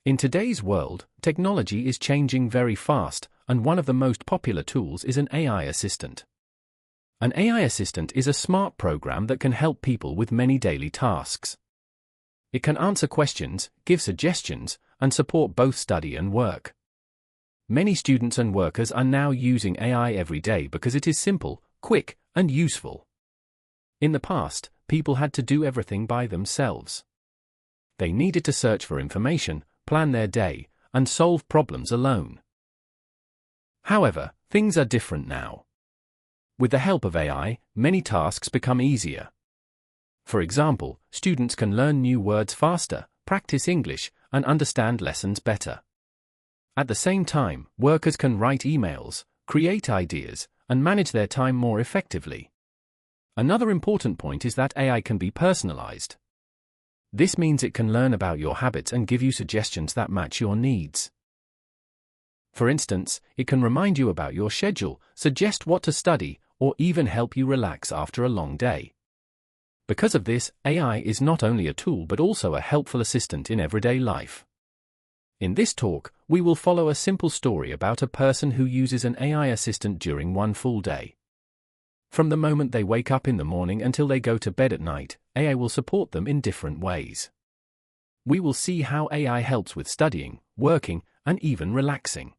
In today's world, technology is changing very fast, and one of the most popular tools is an AI assistant. An AI assistant is a smart program that can help people with many daily tasks. It can answer questions, give suggestions, and support both study and work. Many students and workers are now using AI every day because it is simple, quick, and useful. In the past, people had to do everything by themselves. They needed to search for information, plan their day, and solve problems alone. However, things are different now. With the help of AI, many tasks become easier. For example, students can learn new words faster, practice English, and understand lessons better. At the same time, workers can write emails, create ideas, and manage their time more effectively. Another important point is that AI can be personalized. This means it can learn about your habits and give you suggestions that match your needs. For instance, it can remind you about your schedule, suggest what to study, or even help you relax after a long day. Because of this, AI is not only a tool but also a helpful assistant in everyday life. In this talk, we will follow a simple story about a person who uses an AI assistant during one full day. From the moment they wake up in the morning until they go to bed at night, AI will support them in different ways. We will see how AI helps with studying, working, and even relaxing.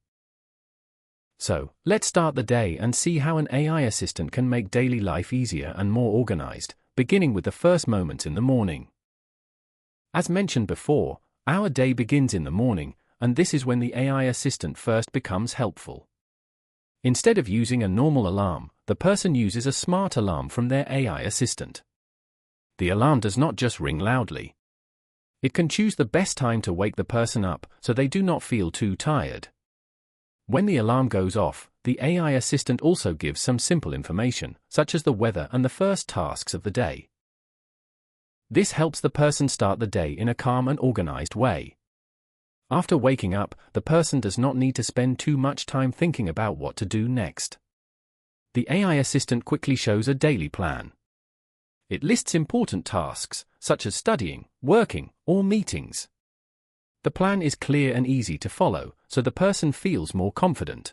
So, let's start the day and see how an AI assistant can make daily life easier and more organized, beginning with the first moments in the morning. As mentioned before, our day begins in the morning, and this is when the AI assistant first becomes helpful. Instead of using a normal alarm, the person uses a smart alarm from their AI assistant. The alarm does not just ring loudly. It can choose the best time to wake the person up so they do not feel too tired. When the alarm goes off, the AI assistant also gives some simple information, such as the weather and the first tasks of the day. This helps the person start the day in a calm and organized way. After waking up, the person does not need to spend too much time thinking about what to do next. The AI assistant quickly shows a daily plan. It lists important tasks, such as studying, working, or meetings. The plan is clear and easy to follow, so the person feels more confident.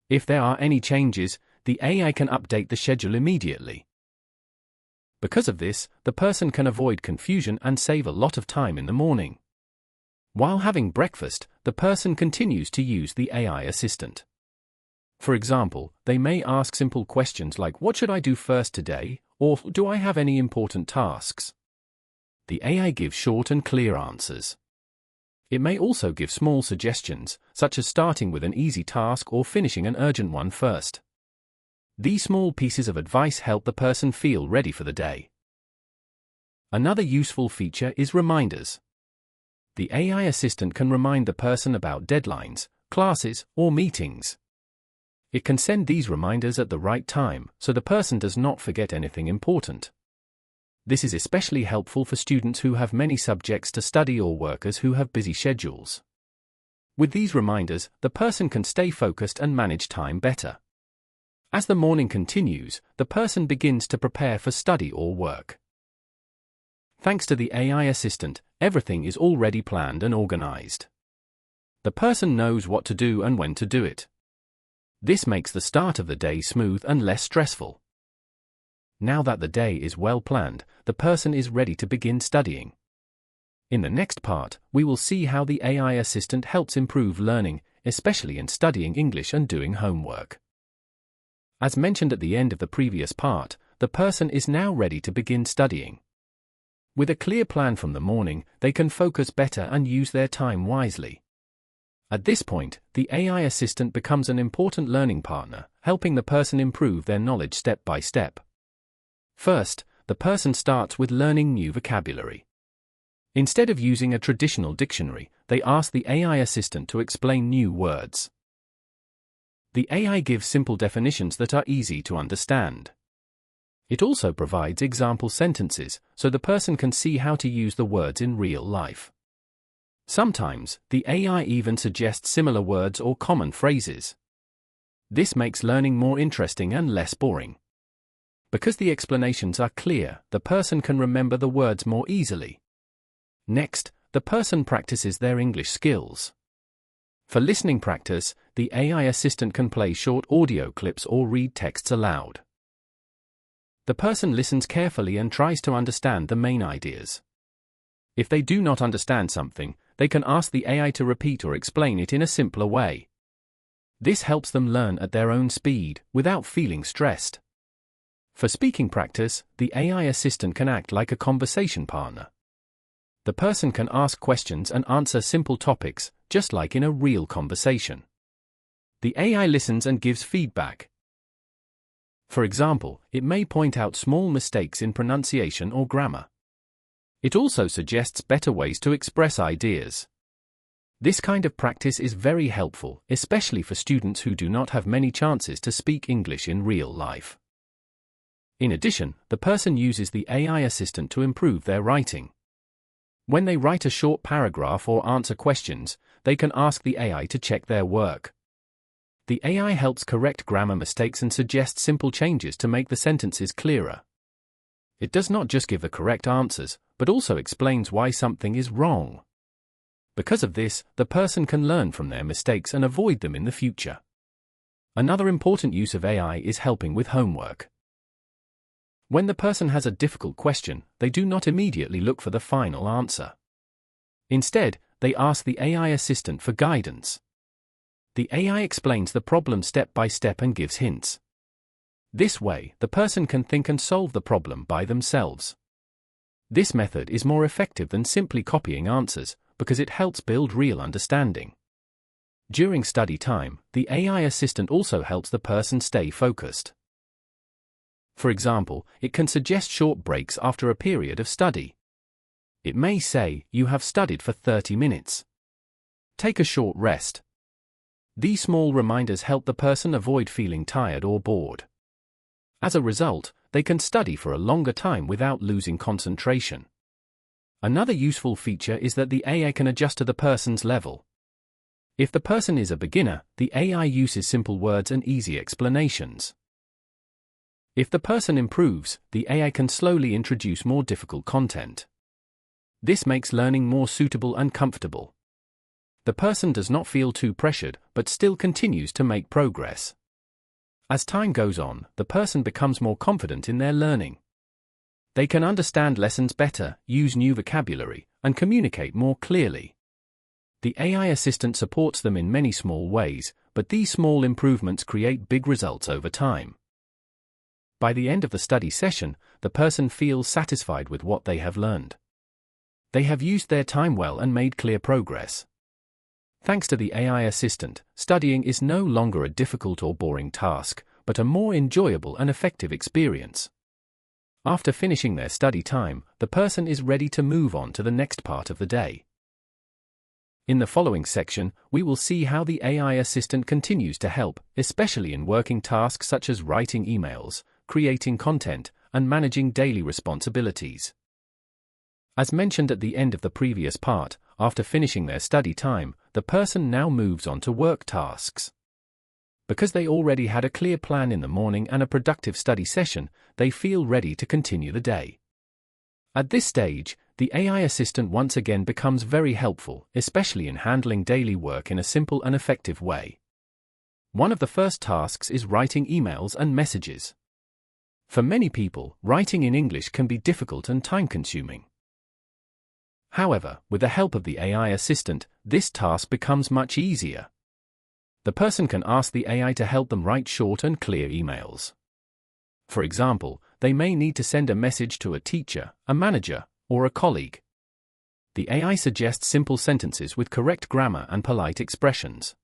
If there are any changes, the AI can update the schedule immediately. Because of this, the person can avoid confusion and save a lot of time in the morning. While having breakfast, the person continues to use the AI assistant. For example, they may ask simple questions like, "What should I do first today?" or "Do I have any important tasks?" The AI gives short and clear answers. It may also give small suggestions, such as starting with an easy task or finishing an urgent one first. These small pieces of advice help the person feel ready for the day. Another useful feature is reminders. The AI assistant can remind the person about deadlines, classes, or meetings. It can send these reminders at the right time, so the person does not forget anything important. This is especially helpful for students who have many subjects to study or workers who have busy schedules. With these reminders, the person can stay focused and manage time better. As the morning continues, the person begins to prepare for study or work. Thanks to the AI assistant, everything is already planned and organized. The person knows what to do and when to do it. This makes the start of the day smooth and less stressful. Now that the day is well planned, the person is ready to begin studying. In the next part, we will see how the AI assistant helps improve learning, especially in studying English and doing homework. As mentioned at the end of the previous part, the person is now ready to begin studying. With a clear plan from the morning, they can focus better and use their time wisely. At this point, the AI assistant becomes an important learning partner, helping the person improve their knowledge step by step. First, the person starts with learning new vocabulary. Instead of using a traditional dictionary, they ask the AI assistant to explain new words. The AI gives simple definitions that are easy to understand. It also provides example sentences, so the person can see how to use the words in real life. Sometimes, the AI even suggests similar words or common phrases. This makes learning more interesting and less boring. Because the explanations are clear, the person can remember the words more easily. Next, the the person practices their English skills. For listening practice, the AI assistant can play short audio clips or read texts aloud. The person listens carefully and tries to understand the main ideas. If they do not understand something, they can ask the AI to repeat or explain it in a simpler way. This helps them learn at their own speed, without feeling stressed. For speaking practice, the AI assistant can act like a conversation partner. The person can ask questions and answer simple topics, just like in a real conversation. The AI listens and gives feedback. For example, it may point out small mistakes in pronunciation or grammar. It also suggests better ways to express ideas. This kind of practice is very helpful, especially for students who do not have many chances to speak English in real life. In addition, the person uses the AI assistant to improve their writing. When they write a short paragraph or answer questions, they can ask the AI to check their work. The AI helps correct grammar mistakes and suggests simple changes to make the sentences clearer. It does not just give the correct answers, but also explains why something is wrong. Because of this, the person can learn from their mistakes and avoid them in the future. Another important use of AI is helping with homework. When the person has a difficult question, they do not immediately look for the final answer. Instead, they ask the AI assistant for guidance. The AI explains the problem step by step and gives hints. This way, the person can think and solve the problem by themselves. This method is more effective than simply copying answers, because it helps build real understanding. During study time, the AI assistant also helps the person stay focused. For example, it can suggest short breaks after a period of study. It may say, "You have studied for 30 minutes. Take a short rest." These small reminders help the person avoid feeling tired or bored. As a result, they can study for a longer time without losing concentration. Another useful feature is that the AI can adjust to the person's level. If the person is a beginner, the AI uses simple words and easy explanations. If the person improves, the AI can slowly introduce more difficult content. This makes learning more suitable and comfortable. The person does not feel too pressured, but still continues to make progress. As time goes on, the person becomes more confident in their learning. They can understand lessons better, use new vocabulary, and communicate more clearly. The AI assistant supports them in many small ways, but these small improvements create big results over time. By the end of the study session, the person feels satisfied with what they have learned. They have used their time well and made clear progress. Thanks to the AI assistant, studying is no longer a difficult or boring task, but a more enjoyable and effective experience. After finishing their study time, the person is ready to move on to the next part of the day. In the following section, we will see how the AI assistant continues to help, especially in working tasks such as writing emails, creating content, and managing daily responsibilities. As mentioned at the end of the previous part, after finishing their study time, the person now moves on to work tasks. Because they already had a clear plan in the morning and a productive study session, they feel ready to continue the day. At this stage, the AI assistant once again becomes very helpful, especially in handling daily work in a simple and effective way. One of the first tasks is writing emails and messages. For many people, writing in English can be difficult and time-consuming. However, with the help of the AI assistant, this task becomes much easier. The person can ask the AI to help them write short and clear emails. For example, they may need to send a message to a teacher, a manager, or a colleague. The AI suggests simple sentences with correct grammar and polite expressions.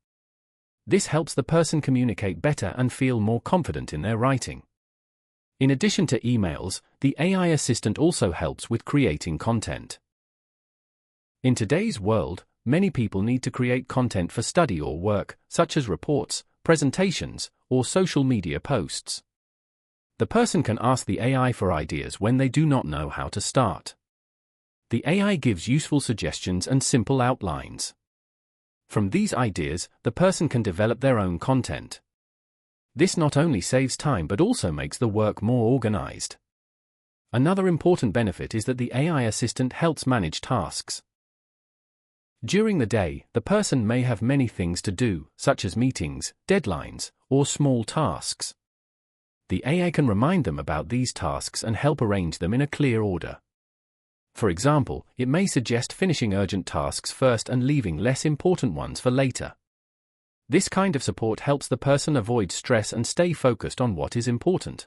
This helps the person communicate better and feel more confident in their writing. In addition to emails, the AI assistant also helps with creating content. In today's world, many people need to create content for study or work, such as reports, presentations, or social media posts. The person can ask the AI for ideas when they do not know how to start. The AI gives useful suggestions and simple outlines. From these ideas, the person can develop their own content. This not only saves time but also makes the work more organized. Another important benefit is that the AI assistant helps manage tasks. During the day, the person may have many things to do, such as meetings, deadlines, or small tasks. The AI can remind them about these tasks and help arrange them in a clear order. For example, it may suggest finishing urgent tasks first and leaving less important ones for later. This kind of support helps the person avoid stress and stay focused on what is important.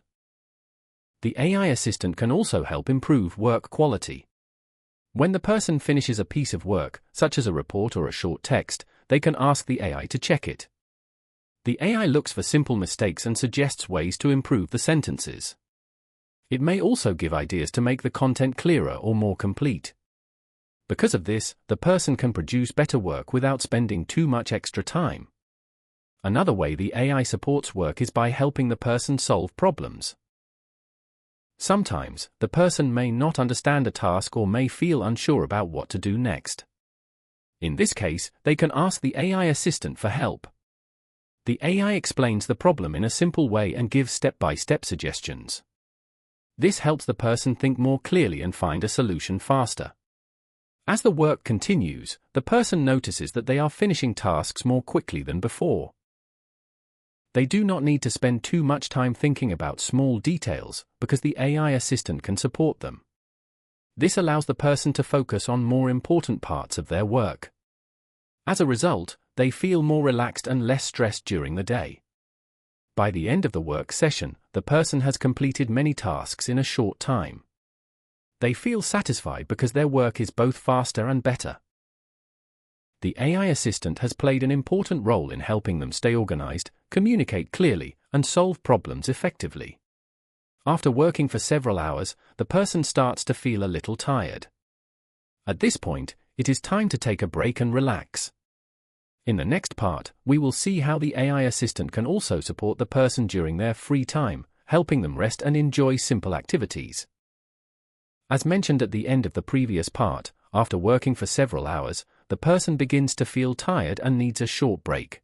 The AI assistant can also help improve work quality. When the person finishes a piece of work, such as a report or a short text, they can ask the AI to check it. The AI looks for simple mistakes and suggests ways to improve the sentences. It may also give ideas to make the content clearer or more complete. Because of this, the person can produce better work without spending too much extra time. Another way the AI supports work is by helping the person solve problems. Sometimes, the person may not understand a task or may feel unsure about what to do next. In this case, they can ask the AI assistant for help. The AI explains the problem in a simple way and gives step-by-step suggestions. This helps the person think more clearly and find a solution faster. As the work continues, the person notices that they are finishing tasks more quickly than before. They do not need to spend too much time thinking about small details, because the AI assistant can support them. This allows the person to focus on more important parts of their work. As a result, they feel more relaxed and less stressed during the day. By the end of the work session, the person has completed many tasks in a short time. They feel satisfied because their work is both faster and better. The AI assistant has played an important role in helping them stay organized, communicate clearly, and solve problems effectively. After working for several hours, the person starts to feel a little tired. At this point, it is time to take a break and relax. In the next part, we will see how the AI assistant can also support the person during their free time, helping them rest and enjoy simple activities. As mentioned at the end of the previous part, after working for several hours, the person begins to feel tired and needs a short break.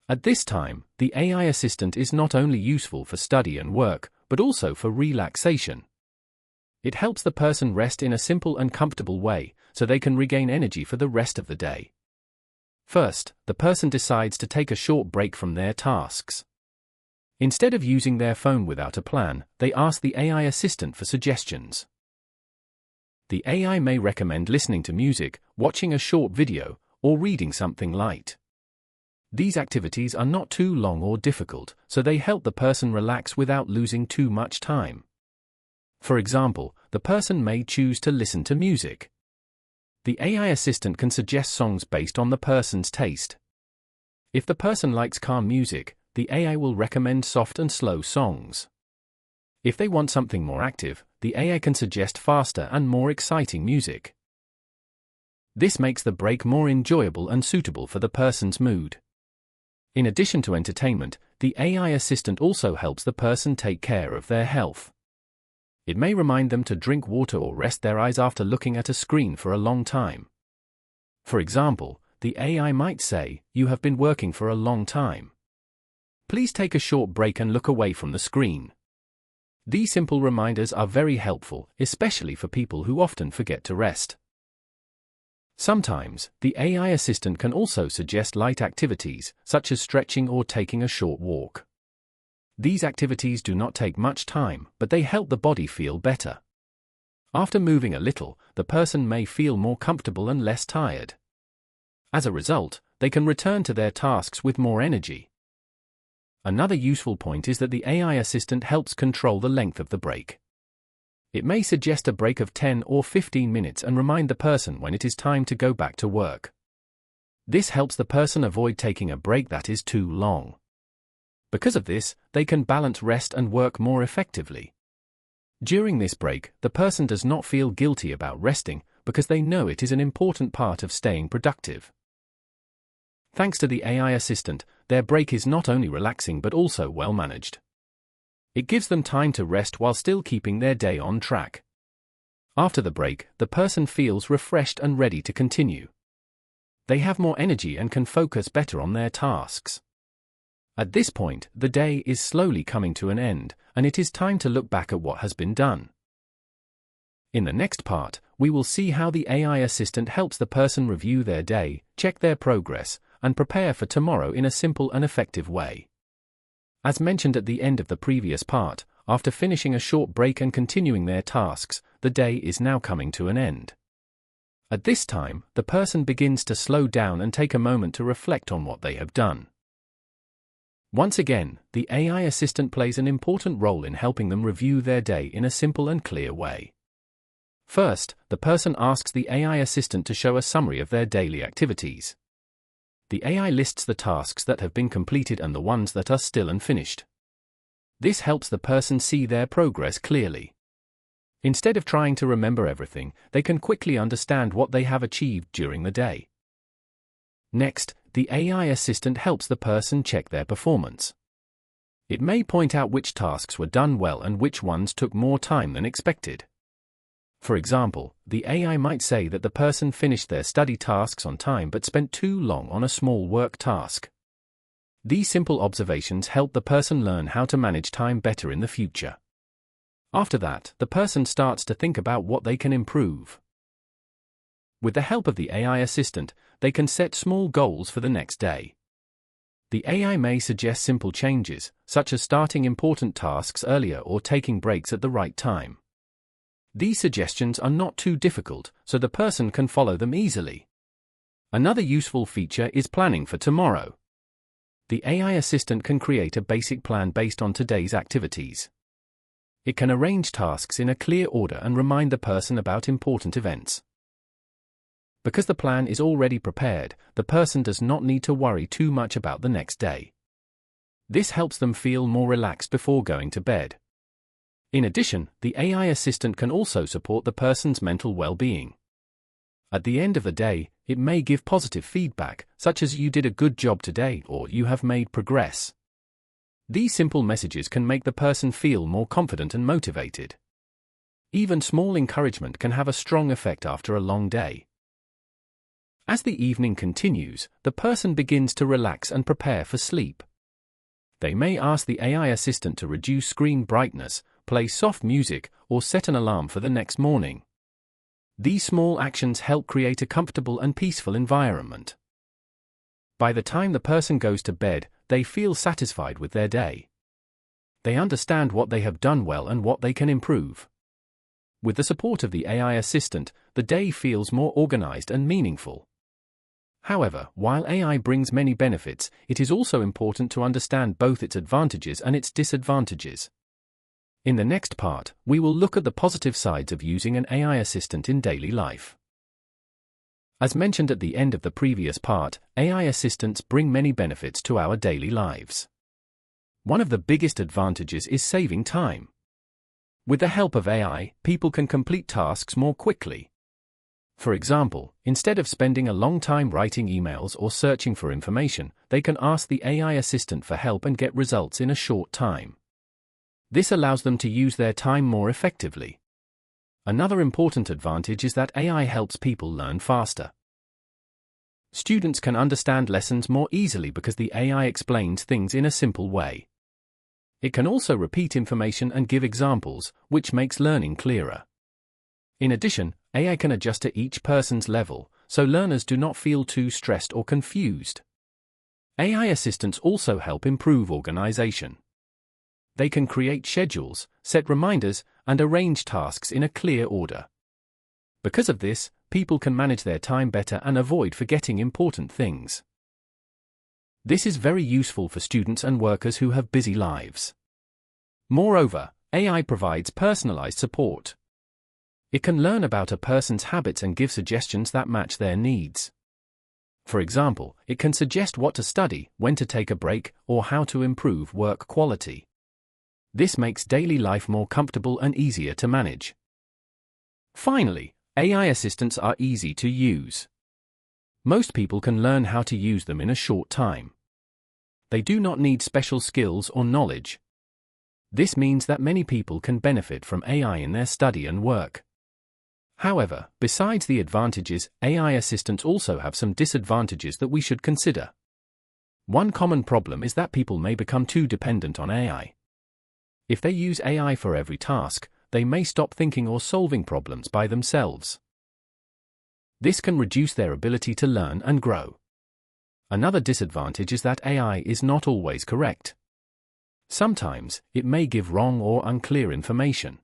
At this time, the AI assistant is not only useful for study and work, but also for relaxation. It helps the person rest in a simple and comfortable way, so they can regain energy for the rest of the day. First, the person decides to take a short break from their tasks. Instead of using their phone without a plan, they ask the AI assistant for suggestions. The AI may recommend listening to music, watching a short video, or reading something light. These activities are not too long or difficult, so they help the person relax without losing too much time. For example, the person may choose to listen to music. The AI assistant can suggest songs based on the person's taste. If the person likes calm music, the AI will recommend soft and slow songs. If they want something more active, the AI can suggest faster and more exciting music. This makes the break more enjoyable and suitable for the person's mood. In addition to entertainment, the AI assistant also helps the person take care of their health. It may remind them to drink water or rest their eyes after looking at a screen for a long time. For example, the AI might say, "You have been working for a long time. Please take a short break and look away from the screen." These simple reminders are very helpful, especially for people who often forget to rest. Sometimes, the AI assistant can also suggest light activities, such as stretching or taking a short walk. These activities do not take much time, but they help the body feel better. After moving a little, the person may feel more comfortable and less tired. As a result, they can return to their tasks with more energy. Another useful point is that the AI assistant helps control the length of the break. It may suggest a break of 10 or 15 minutes and remind the person when it is time to go back to work. This helps the person avoid taking a break that is too long. Because of this, they can balance rest and work more effectively. During this break, the person does not feel guilty about resting because they know it is an important part of staying productive. Thanks to the AI assistant, their break is not only relaxing but also well managed. It gives them time to rest while still keeping their day on track. After the break, the person feels refreshed and ready to continue. They have more energy and can focus better on their tasks. At this point, the day is slowly coming to an end, and it is time to look back at what has been done. In the next part, we will see how the AI assistant helps the person review their day, check their progress, and prepare for tomorrow in a simple and effective way. As mentioned at the end of the previous part, after finishing a short break and continuing their tasks, the day is now coming to an end. At this time, the person begins to slow down and take a moment to reflect on what they have done. Once again, the AI assistant plays an important role in helping them review their day in a simple and clear way. First, the person asks the AI assistant to show a summary of their daily activities. The AI lists the tasks that have been completed and the ones that are still unfinished. This helps the person see their progress clearly. Instead of trying to remember everything, they can quickly understand what they have achieved during the day. Next, the AI assistant helps the person check their performance. It may point out which tasks were done well and which ones took more time than expected. For example, the AI might say that the person finished their study tasks on time but spent too long on a small work task. These simple observations help the person learn how to manage time better in the future. After that, the person starts to think about what they can improve. With the help of the AI assistant, they can set small goals for the next day. The AI may suggest simple changes, such as starting important tasks earlier or taking breaks at the right time. These suggestions are not too difficult, so the person can follow them easily. Another useful feature is planning for tomorrow. The AI assistant can create a basic plan based on today's activities. It can arrange tasks in a clear order and remind the person about important events. Because the plan is already prepared, the person does not need to worry too much about the next day. This helps them feel more relaxed before going to bed. In addition, the AI assistant can also support the person's mental well-being. At the end of the day, it may give positive feedback, such as "you did a good job today" or "you have made progress." These simple messages can make the person feel more confident and motivated. Even small encouragement can have a strong effect after a long day. As the evening continues, the person begins to relax and prepare for sleep. They may ask the AI assistant to reduce screen brightness, play soft music, or set an alarm for the next morning. These small actions help create a comfortable and peaceful environment. By the time the person goes to bed, they feel satisfied with their day. They understand what they have done well and what they can improve. With the support of the AI assistant, the day feels more organized and meaningful. However, while AI brings many benefits, it is also important to understand both its advantages and its disadvantages. In the next part, we will look at the positive sides of using an AI assistant in daily life. As mentioned at the end of the previous part, AI assistants bring many benefits to our daily lives. One of the biggest advantages is saving time. With the help of AI, people can complete tasks more quickly. For example, instead of spending a long time writing emails or searching for information, they can ask the AI assistant for help and get results in a short time. This allows them to use their time more effectively. Another important advantage is that AI helps people learn faster. Students can understand lessons more easily because the AI explains things in a simple way. It can also repeat information and give examples, which makes learning clearer. In addition, AI can adjust to each person's level, so learners do not feel too stressed or confused. AI assistants also help improve organization. They can create schedules, set reminders, and arrange tasks in a clear order. Because of this, people can manage their time better and avoid forgetting important things. This is very useful for students and workers who have busy lives. Moreover, AI provides personalized support. It can learn about a person's habits and give suggestions that match their needs. For example, it can suggest what to study, when to take a break, or how to improve work quality. This makes daily life more comfortable and easier to manage. Finally, AI assistants are easy to use. Most people can learn how to use them in a short time. They do not need special skills or knowledge. This means that many people can benefit from AI in their study and work. However, besides the advantages, AI assistants also have some disadvantages that we should consider. One common problem is that people may become too dependent on AI. If they use AI for every task, they may stop thinking or solving problems by themselves. This can reduce their ability to learn and grow. Another disadvantage is that AI is not always correct. Sometimes, it may give wrong or unclear information.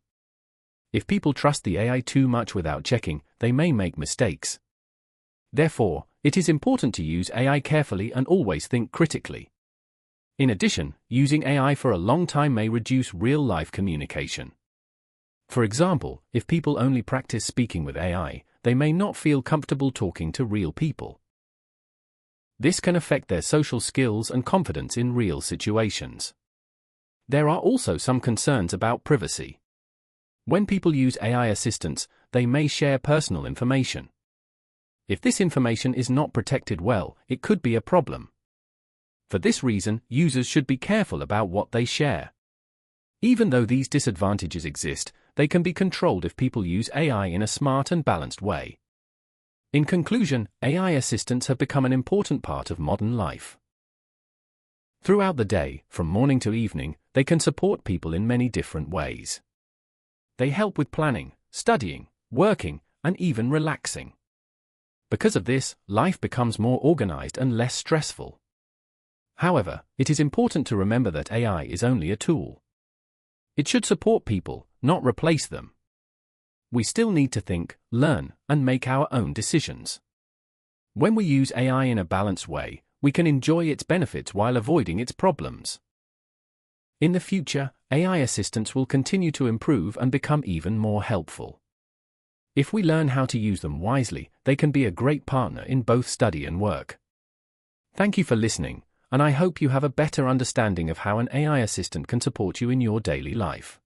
If people trust the AI too much without checking, they may make mistakes. Therefore, it is important to use AI carefully and always think critically. In addition, using AI for a long time may reduce real-life communication. For example, if people only practice speaking with AI, they may not feel comfortable talking to real people. This can affect their social skills and confidence in real situations. There are also some concerns about privacy. When people use AI assistants, they may share personal information. If this information is not protected well, it could be a problem. For this reason, users should be careful about what they share. Even though these disadvantages exist, they can be controlled if people use AI in a smart and balanced way. In conclusion, AI assistants have become an important part of modern life. Throughout the day, from morning to evening, they can support people in many different ways. They help with planning, studying, working, and even relaxing. Because of this, life becomes more organized and less stressful. However, it is important to remember that AI is only a tool. It should support people, not replace them. We still need to think, learn, and make our own decisions. When we use AI in a balanced way, we can enjoy its benefits while avoiding its problems. In the future, AI assistants will continue to improve and become even more helpful. If we learn how to use them wisely, they can be a great partner in both study and work. Thank you for listening, and I hope you have a better understanding of how an AI assistant can support you in your daily life.